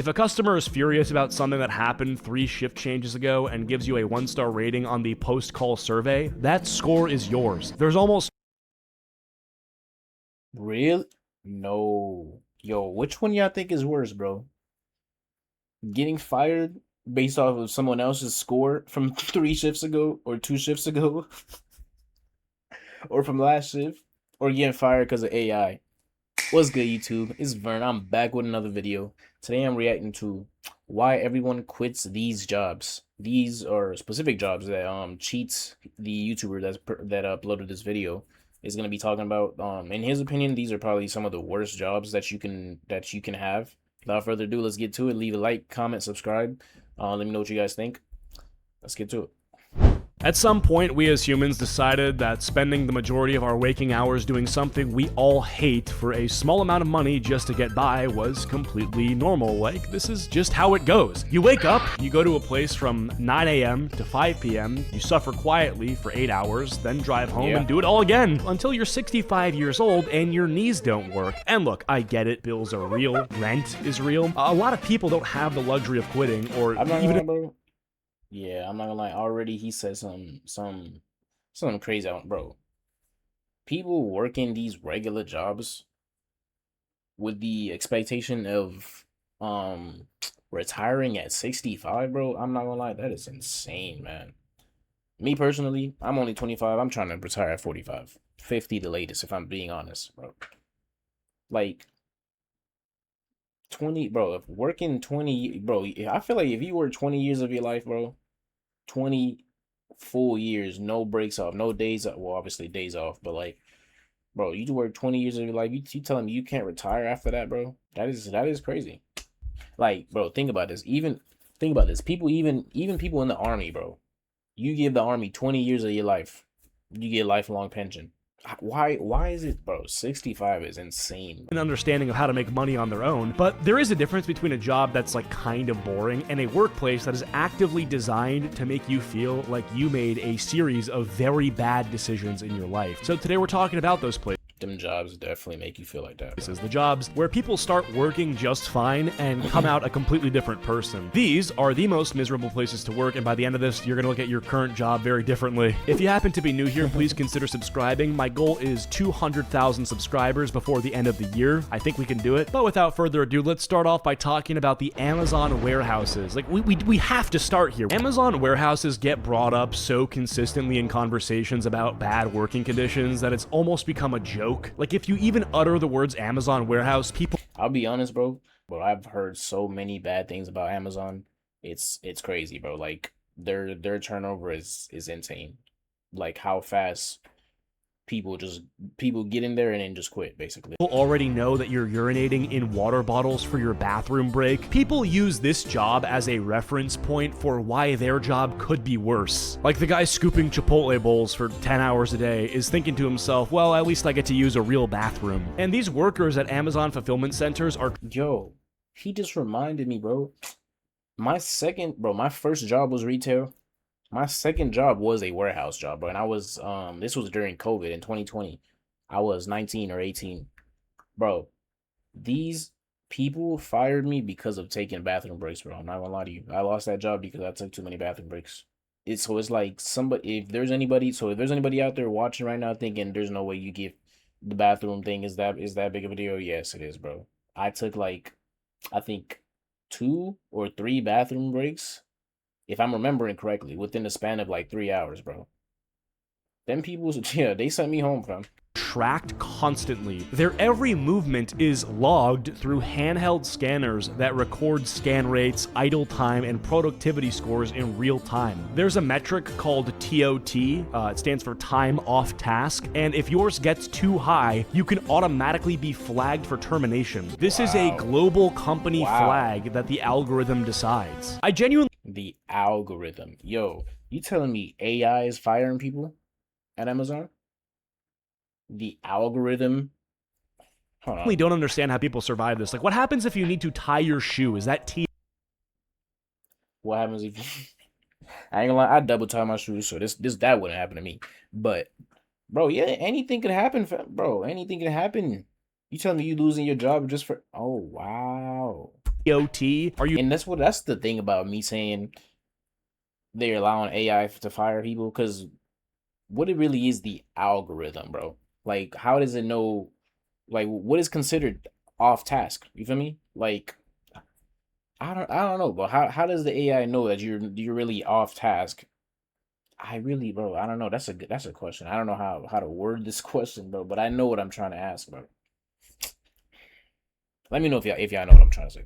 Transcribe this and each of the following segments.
If a customer is furious about something that happened 3 shift changes ago and gives you a 1-star rating on the post-call survey, that score is yours. There's almost Real? No. Yo, which one y'all think is worse, bro? Getting fired based off of someone else's score from 3 shifts ago or 2 shifts ago or from last shift, or getting fired because of AI? What's good, YouTube? It's Vern. I'm back with another video. Today I'm reacting to why everyone quits these jobs. These are specific jobs that Cheats, the YouTuber that uploaded this video, is gonna be talking about. In his opinion, these are probably some of the worst jobs that you can have. Without further ado, let's get to it. Leave a like, comment, subscribe. Let me know what you guys think. Let's get to it. At some point, we as humans decided that spending the majority of our waking hours doing something we all hate for a small amount of money just to get by was completely normal. Like, this is just how it goes. You wake up, you go to a place from 9 a.m. to 5 p.m., you suffer quietly for 8 hours, then drive home and do it all again until you're 65 years old and your knees don't work. And look, I get it, bills are real, rent is real. A lot of people don't have the luxury of quitting or even... Yeah, I'm not gonna lie. Already, he said something crazy out, bro. People working these regular jobs with the expectation of retiring at 65, bro. I'm not gonna lie, that is insane, man. Me personally, I'm only 25. I'm trying to retire at 45, 50 the latest, if I'm being honest, bro. Like 20, bro. If working 20, bro, I feel like if you work 20 years of your life, bro. 20 full years, no breaks off, no days off. Well, obviously days off, but like, bro, you work 20 years of your life. You telling me you can't retire after that, bro? That is crazy. Like, bro, think about this. Think about this. Even people in the army, bro. You give the army 20 years of your life, you get a lifelong pension. Why is it, bro? 65 is insane. An understanding of how to make money on their own, but there is a difference between a job that's like kind of boring and a workplace that is actively designed to make you feel like you made a series of very bad decisions in your life. So today we're talking about those places. Them jobs definitely make you feel like that. This is the jobs where people start working just fine and come out a completely different person. These are the most miserable places to work, and by the end of this, you're gonna look at your current job very differently. If you happen to be new here, please consider subscribing. My goal is 200,000 subscribers before the end of the year. I think we can do it. But without further ado, let's start off by talking about the Amazon warehouses. Like, we have to start here. Amazon warehouses get brought up so consistently in conversations about bad working conditions that it's almost become a joke. Like, if you even utter the words Amazon warehouse, people... I'll be honest, bro, but I've heard so many bad things about Amazon. It's crazy, bro. Like, their turnover is insane. Like, how fast people get in there and then just quit, basically. People already know that you're urinating in water bottles for your bathroom break. People use this job as a reference point for why their job could be worse. Like, the guy scooping Chipotle bowls for 10 hours a day is thinking to himself, well, at least I get to use a real bathroom. And these workers at Amazon fulfillment centers are... Yo, he just reminded me, bro. My first job was retail. My second job was a warehouse job, bro, and I was this was during COVID in 2020. I was 19 or 18. Bro, these people fired me because of taking bathroom breaks, bro. I'm not gonna lie to you. I lost that job because I took too many bathroom breaks. It's like somebody, if there's anybody out there watching right now thinking there's no way you get the bathroom thing is that big of a deal, yes, it is, bro. I took like, I think 2 or 3 bathroom breaks, if I'm remembering correctly, within the span of like 3 hours, bro. Them people, yeah, they sent me home, fam. Tracked constantly. Their every movement is logged through handheld scanners that record scan rates, idle time, and productivity scores in real time. There's a metric called TOT, it stands for time off task, and if yours gets too high, you can automatically be flagged for termination. This is a global company flag that the algorithm decides. The algorithm. Yo, you telling me AI is firing people at Amazon? The algorithm. I really don't understand how people survive this. Like, what happens if you need to tie your shoe? Is that What happens if I ain't gonna lie, I double tie my shoes, so that wouldn't happen to me. But bro, yeah, anything could happen, bro. Anything can happen. You telling me you losing your job just for... Oh wow. OT? Are you And that's the thing about me saying they're allowing AI to fire people, because what it really is the algorithm, bro. Like, how does it know? Like, what is considered off task? You feel me? Like, I don't know, but how does the AI know that you're really off task? I really, bro, I don't know. That's a question. I don't know how to word this question, bro, but I know what I'm trying to ask, bro. Let me know if y'all know what I'm trying to say.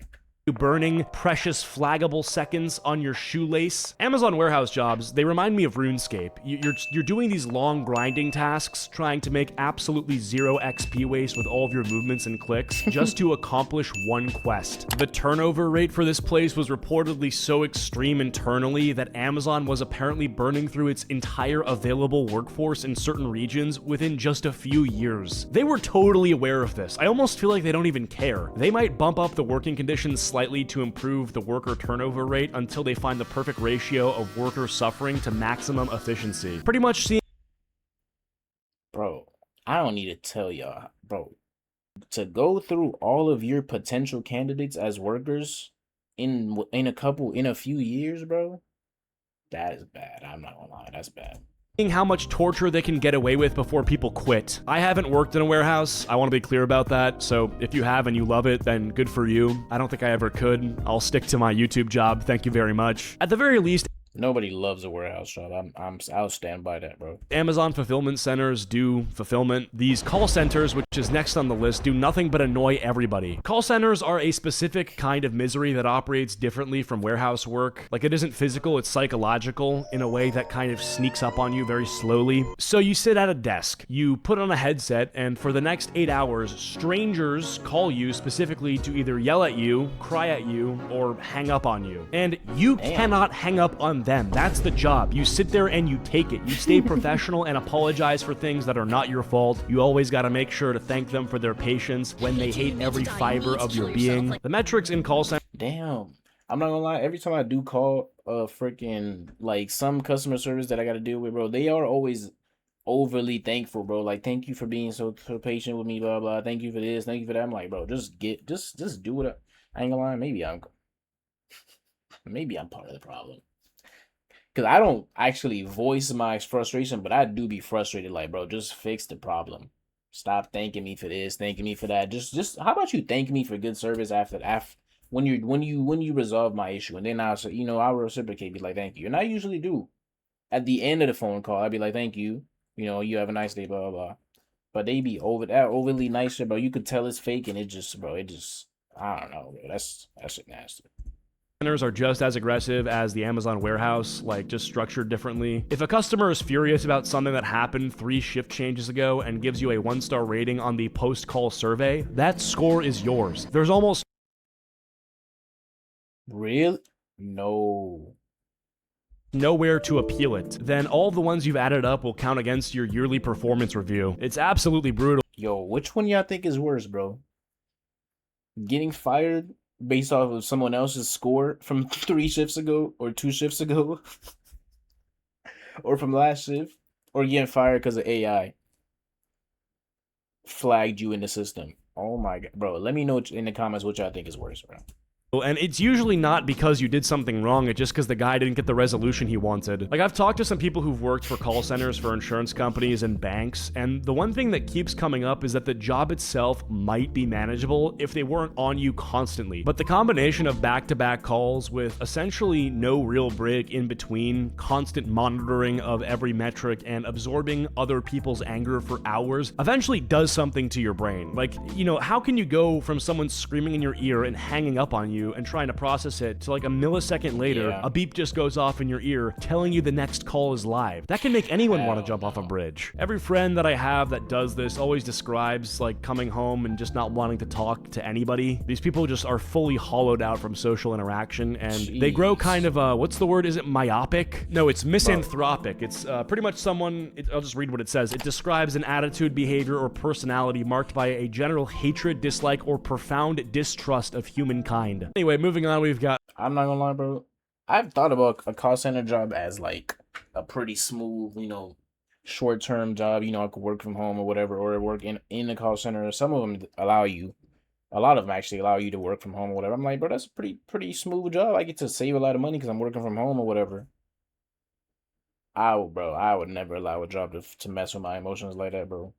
burning precious flaggable seconds on your shoelace? Amazon warehouse jobs, they remind me of RuneScape. You're doing these long grinding tasks, trying to make absolutely zero XP waste with all of your movements and clicks, just to accomplish one quest. The turnover rate for this place was reportedly so extreme internally that Amazon was apparently burning through its entire available workforce in certain regions within just a few years. They were totally aware of this. I almost feel like they don't even care. They might bump up the working conditions slightly to improve the worker turnover rate until they find the perfect ratio of worker suffering to maximum efficiency. Pretty much seeing. Bro, I don't need to tell y'all, bro, to go through all of your potential candidates as workers in a few years, bro. That is bad. I'm not gonna lie, that's bad. How much torture they can get away with before people quit. I haven't worked in a warehouse. I want to be clear about that. So if you have and you love it, then good for you. I don't think I ever could. I'll stick to my YouTube job. Thank you very much. At the very least, Nobody loves a warehouse job. I'll stand by that, bro. Amazon fulfillment centers do fulfillment. These call centers, which is next on the list, do nothing but annoy everybody. Call centers are a specific kind of misery that operates differently from warehouse work. Like, it isn't physical, it's psychological in a way that kind of sneaks up on you very slowly. So you sit at a desk, you put on a headset, and for the next 8 hours, strangers call you specifically to either yell at you, cry at you, or hang up on you. And you cannot hang up on them. That's the job. You sit there and you take it. You stay professional and apologize for things that are not your fault. You always got to make sure to thank them for their patience when they hate every fiber of your being. The metrics in call center. Damn. I'm not gonna lie, every time I do call freaking like some customer service that I gotta deal with, bro, they are always overly thankful, bro. Like, thank you for being so patient with me, blah blah. Thank you for this, thank you for that. I'm like, bro, just do it. I ain't gonna lie, maybe I'm part of the problem. Because I don't actually voice my frustration, but I do be frustrated. Like, bro, just fix the problem. Stop thanking me for this, thanking me for that. Just how about you thank me for good service after when you resolve my issue, and then I'll say, I'll reciprocate, be like, thank you. And I usually do. At the end of the phone call, I'd be like, thank you. You have a nice day, blah blah blah. But they be overly nicer, bro. You could tell it's fake, and it just I don't know, bro. That's shit nasty. Centers are just as aggressive as the Amazon warehouse, like just structured differently. If a customer is furious about something that happened 3 shift changes ago and gives you a 1-star rating on the post-call survey, that score is yours. There's almost Really? No. nowhere to appeal it. Then all the ones you've added up will count against your yearly performance review. It's absolutely brutal. Yo, which one y'all think is worse, bro? Getting fired based off of someone else's score from 3 shifts ago or 2 shifts ago or from last shift, or getting fired because of AI flagged you in the system? Oh my god, bro, let me know in the comments what y'all think is worse, bro. And it's usually not because you did something wrong, it's just because the guy didn't get the resolution he wanted. Like, I've talked to some people who've worked for call centers for insurance companies and banks, and the one thing that keeps coming up is that the job itself might be manageable if they weren't on you constantly. But the combination of back-to-back calls with essentially no real break in between, constant monitoring of every metric, and absorbing other people's anger for hours eventually does something to your brain. Like, how can you go from someone screaming in your ear and hanging up on you and trying to process it to like a millisecond later, a beep just goes off in your ear telling you the next call is live? That can make anyone want to jump off a bridge. Every friend that I have that does this always describes like coming home and just not wanting to talk to anybody. These people just are fully hollowed out from social interaction, and they grow kind of what's the word? Is it myopic? No, it's misanthropic. It's pretty much I'll just read what it says. It describes an attitude, behavior, or personality marked by a general hatred, dislike, or profound distrust of humankind. Anyway, moving on, we've got... I'm not gonna lie, bro. I've thought about a call center job as like a pretty smooth, short-term job. I could work from home or whatever, or work in the call center. Some of them allow you A lot of them actually allow you to work from home or whatever. I'm like, bro, that's a pretty smooth job. I get to save a lot of money because I'm working from home or whatever. I would never allow a job to mess with my emotions like that, bro.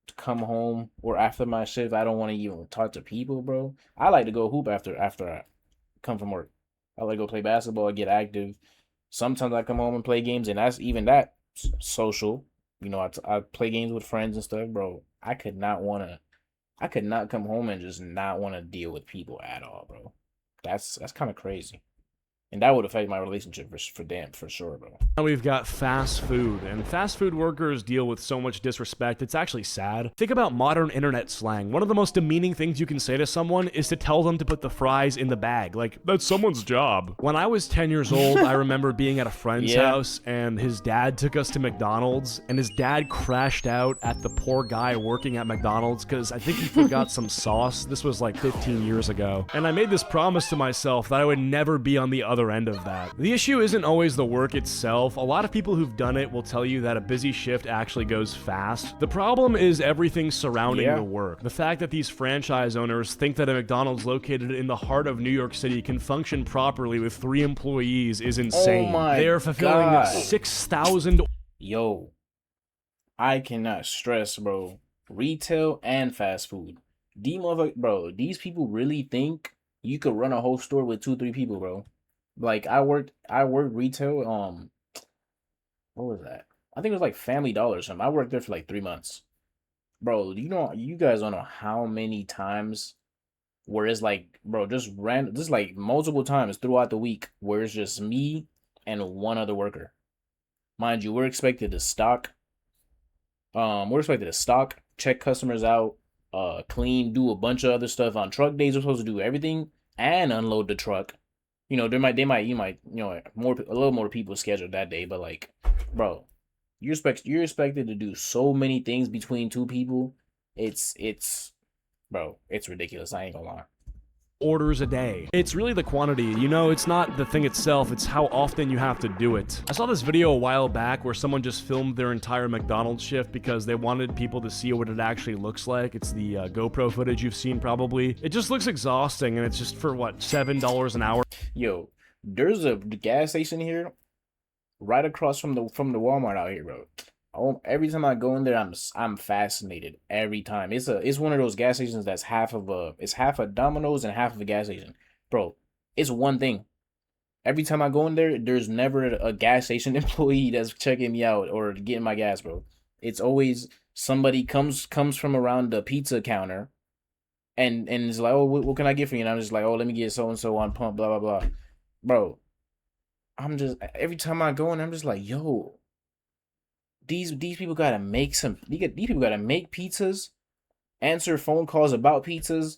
To come home or after my shift, I don't want to even talk to people, bro. I like to go hoop after I come from work. I like to go play basketball, get active. Sometimes I come home and play games, and that's even that social. You know, I play games with friends and stuff, bro. I could not come home and just not want to deal with people at all, bro. That's kind of crazy, and that would affect my relationship for sure, bro. Now we've got fast food, and fast food workers deal with so much disrespect, it's actually sad. Think about modern internet slang. One of the most demeaning things you can say to someone is to tell them to put the fries in the bag. Like, that's someone's job. When I was 10 years old, I remember being at a friend's house, and his dad took us to McDonald's, and his dad crashed out at the poor guy working at McDonald's because I think he forgot some sauce. This was like 15 years ago. And I made this promise to myself that I would never be on the other end of that. The issue isn't always the work itself. A lot of people who've done it will tell you that a busy shift actually goes fast. The problem is everything surrounding the work. The fact that these franchise owners think that a McDonald's located in the heart of New York City can function properly with 3 employees is insane. Oh my They are fulfilling God. 6,000. Yo, I cannot stress, bro. Retail and fast food. These people really think you could run a whole store with 2, 3 people, bro. Like I worked retail. What was that? I think it was like Family Dollar or something. I worked there for like 3 months. Bro, you guys don't know how many times where it's like, bro, just like multiple times throughout the week where it's just me and one other worker. Mind you, we're expected to stock, check customers out, clean, do a bunch of other stuff. On truck days, we're supposed to do everything and unload the truck. You know, a little more people scheduled that day, but like, bro, you're expected to do so many things between 2 people. Bro, it's ridiculous. I ain't gonna lie. Orders a day. It's really the quantity, you know, it's not the thing itself, it's how often you have to do it. I saw this video a while back where someone just filmed their entire McDonald's shift because they wanted people to see what it actually looks like. It's the GoPro footage you've seen probably. It just looks exhausting, and it's just for what, $7 an hour? Yo, there's a gas station here right across from the Walmart out here, bro. Every time I go in there, I'm fascinated every time. It's one of those gas stations that's half a Domino's and half of a gas station, bro. It's one thing. Every time I go in there, there's never a gas station employee that's checking me out or getting my gas, bro. It's always somebody comes from around the pizza counter, and it's like, oh, what can I get for you? And I'm just like, oh, let me get so and so on pump, blah blah blah, bro. Every time I go in, I'm just like, yo. These people gotta make these people gotta make pizzas, answer phone calls about pizzas,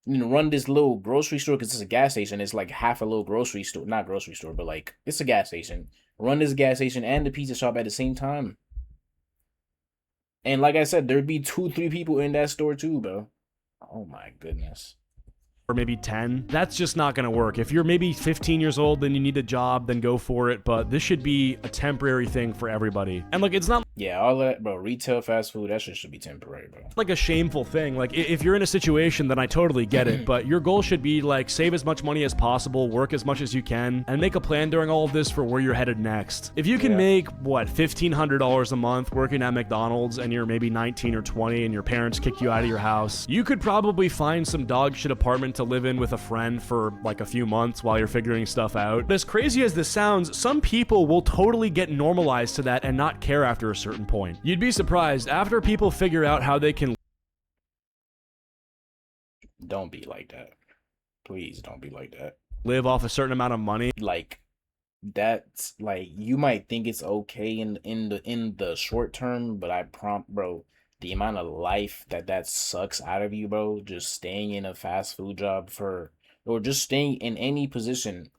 run this little grocery store because it's a gas station. It's like half a little grocery store, not grocery store, but like it's a gas station. Run this gas station and the pizza shop at the same time. And like I said, there'd be 2, 3 people in that store too, bro. Oh my goodness. Or maybe 10. That's just not gonna work. If you're maybe 15 years old, then you need a job, then go for it. But this should be a temporary thing for everybody. And look, it's not all that, bro. Retail, fast food, that shit should be temporary, bro. like a shameful thing. Like, if you're in a situation, then I totally get it. But your goal should be like save as much money as possible, work as much as you can, and make a plan during all of this for where you're headed next. If you can make what, $1,500 a month working at McDonald's, and you're maybe 19 or 20, and your parents kick you out of your house, you could probably find some dog shit apartment to live in with a friend for like a few months while you're figuring stuff out. But as crazy as this sounds, some people will totally get normalized to that and not care after a certain point. You'd be surprised after people figure out how they can. Don't be like that. Please don't be like that. Live off a certain amount of money. Like that's like you might think it's okay in the short term, but bro, the amount of life that sucks out of you, bro, just staying in a fast food job or just staying in any position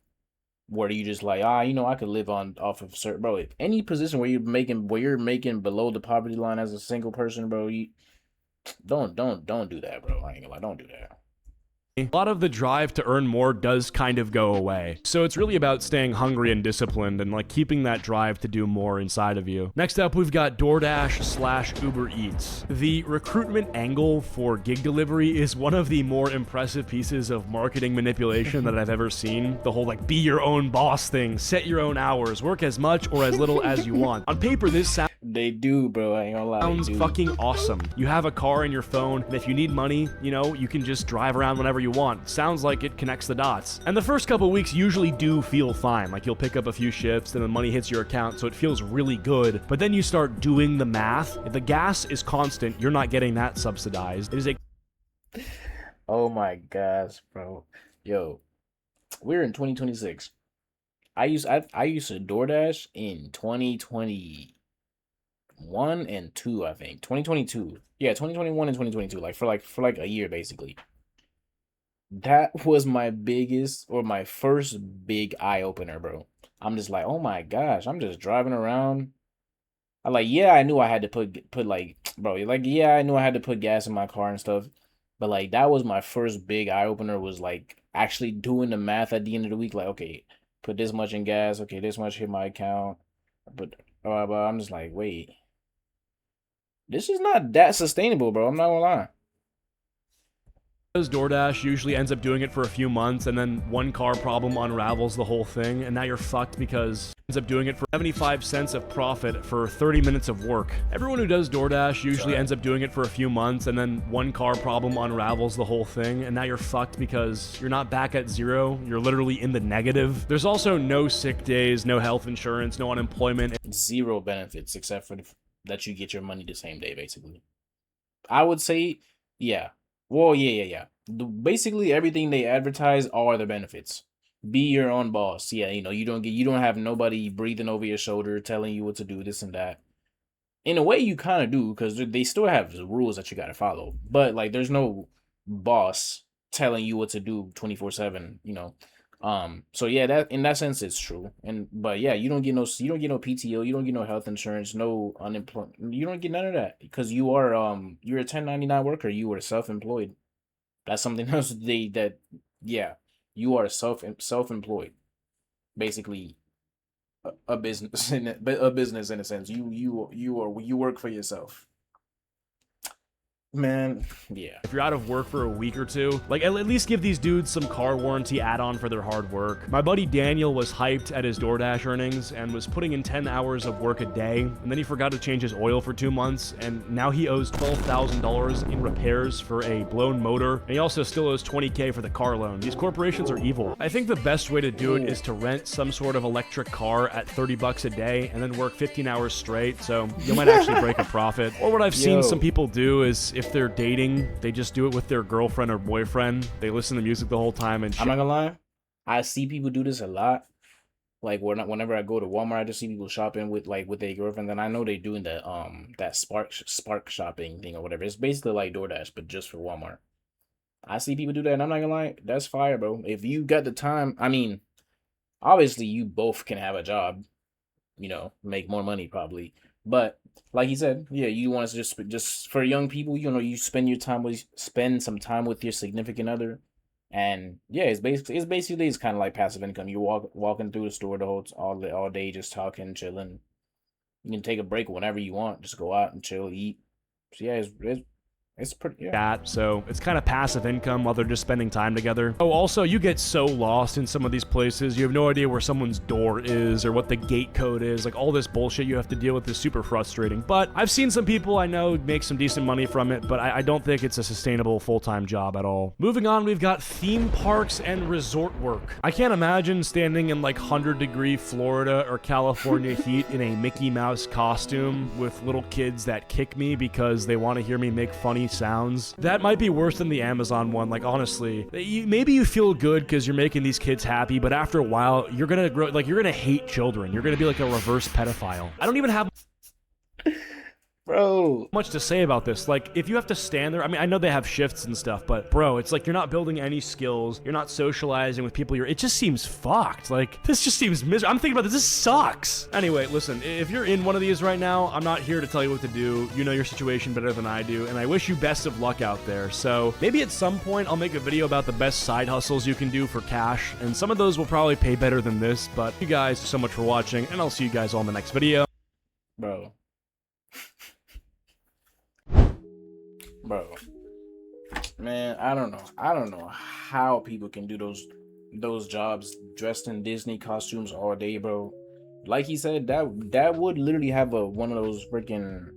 where you just like, I could live off of certain, bro, any position where you're making below the poverty line as a single person, bro, you don't do that, bro. I ain't gonna lie, don't do that. A lot of the drive to earn more does kind of go away. So it's really about staying hungry and disciplined and like keeping that drive to do more inside of you. Next up, we've got DoorDash / Uber Eats. The recruitment angle for gig delivery is one of the more impressive pieces of marketing manipulation that I've ever seen. The whole like be your own boss thing, set your own hours, work as much or as little as you want. On paper, this sounds They do, bro. I ain't gonna lie. sounds fucking awesome. You have a car in your phone, and if you need money, you know, you can just drive around whenever you want. Sounds like it connects the dots. And the first couple weeks usually do feel fine. Like you'll pick up a few shifts, and the money hits your account, so it feels really good. But then you start doing the math. If the gas is constant, you're not getting that subsidized. It is a Oh my gosh, bro. Yo, we're in 2026. I used to DoorDash in 2021 and 2, I think. 2022. Yeah, 2021 and 2022. Like for a year basically. That was my biggest or my first big eye opener, bro. I'm just like, oh my gosh, I'm just driving around. I knew I had to put like, bro, like yeah, I knew I had to put gas in my car and stuff. But like that was my first big eye opener, was like actually doing the math at the end of the week. Like, okay, put this much in gas, okay, this much hit my account. But I'm just like, wait, this is not that sustainable, bro. I'm not gonna lie. DoorDash usually ends up doing it for a few months, and then one car problem unravels the whole thing, and now you're fucked because ends up doing it for 75 cents of profit for 30 minutes of work. Everyone who does DoorDash usually ends up doing it for a few months, and then one car problem unravels the whole thing, and now you're fucked because you're not back at zero. You're literally in the negative. There's also no sick days, no health insurance, no unemployment. Zero benefits except for that you get your money the same day, basically. I would say, yeah. Well, yeah. Basically, everything they advertise are the benefits. Be your own boss. Yeah, you know, you don't have nobody breathing over your shoulder telling you what to do, this and that. In a way, you kind of do, because they still have the rules that you got to follow. But like, there's no boss telling you what to do 24/7. You know. So yeah, that in that sense it's true. But yeah, you don't get no PTO, you don't get no health insurance, no unemployment, you don't get none of that because you're a 1099 worker, you are self-employed. That's something else you are self-employed. Basically a business in a sense. You work for yourself. Man, yeah. If you're out of work for a week or two, like at least give these dudes some car warranty add-on for their hard work. My buddy Daniel was hyped at his DoorDash earnings and was putting in 10 hours of work a day, and then he forgot to change his oil for 2 months, and now he owes $12,000 in repairs for a blown motor, and he also still owes $20K for the car loan. These corporations are evil. I think the best way to do it is to rent some sort of electric car at $30 a day and then work 15 hours straight, so you might actually break a profit. Or what I've seen some people do is, if they're dating, they just do it with their girlfriend or boyfriend. They listen to music the whole time and shit. I'm not gonna lie, I see people do this a lot. Like whenever I go to Walmart, I just see people shopping with their girlfriend, and I know they're doing that spark shopping thing or whatever. It's basically like DoorDash, but just for Walmart. I see people do that, and I'm not gonna lie, that's fire, bro. If you got the time, I mean, obviously you both can have a job, you know, make more money probably. But like he said, yeah, you want to just for young people, you know, you spend some time with your significant other, and yeah, it's kind of like passive income. You're walking through the store all day, just talking, chilling. You can take a break whenever you want, just go out and chill, eat. So yeah, it's pretty, yeah. That, so it's kind of passive income while they're just spending time together. Oh, also, you get so lost in some of these places. You have no idea where someone's door is or what the gate code is. Like, all this bullshit you have to deal with is super frustrating. But I've seen some people I know make some decent money from it, but I don't think it's a sustainable full-time job at all. Moving on, we've got theme parks and resort work. I can't imagine standing in like 100-degree Florida or California heat in a Mickey Mouse costume with little kids that kick me because they want to hear me make funny sounds. That might be worse than the Amazon one. Like, honestly, maybe you feel good because you're making these kids happy, but after a while you're gonna you're gonna hate children. You're gonna be like a reverse pedophile. I don't even have Bro. Much to say about this. Like, if you have to stand there, I mean, I know they have shifts and stuff, but bro, it's like you're not building any skills, you're not socializing with people, it just seems fucked. Like, this just seems miserable. I'm thinking about this sucks. Anyway, listen, if you're in one of these right now, I'm not here to tell you what to do. You know your situation better than I do, and I wish you best of luck out there. So maybe at some point I'll make a video about the best side hustles you can do for cash, and some of those will probably pay better than this. But you guys so much for watching, and I'll see you guys all in the next video. Bro. Bro, man, I don't know how people can do those jobs dressed in Disney costumes all day, bro. Like he said, that would literally have one of those freaking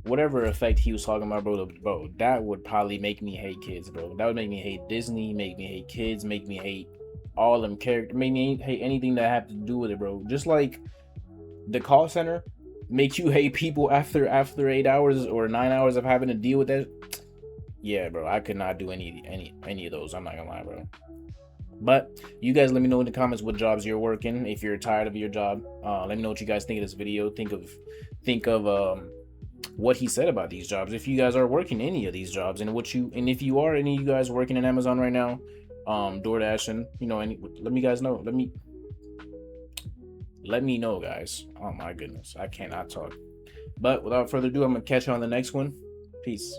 whatever effect he was talking about, bro. That would probably make me hate kids, bro. That would make me hate Disney, make me hate kids, make me hate all them characters, make me hate anything that have to do with it, bro. Just like the call center make you hate people after 8 hours or 9 hours of having to deal with that. Yeah, bro, I could not do any of those. I'm not gonna lie, bro. But you guys let me know in the comments what jobs you're working. If you're tired of your job, let me know what you guys think of this video. Think of what he said about these jobs. If you guys are working any of these jobs, and if you are any of you guys working in Amazon right now, DoorDash, and let me guys know. Let me know, guys. Oh my goodness, I cannot talk. But without further ado, I'm gonna catch you on the next one. Peace.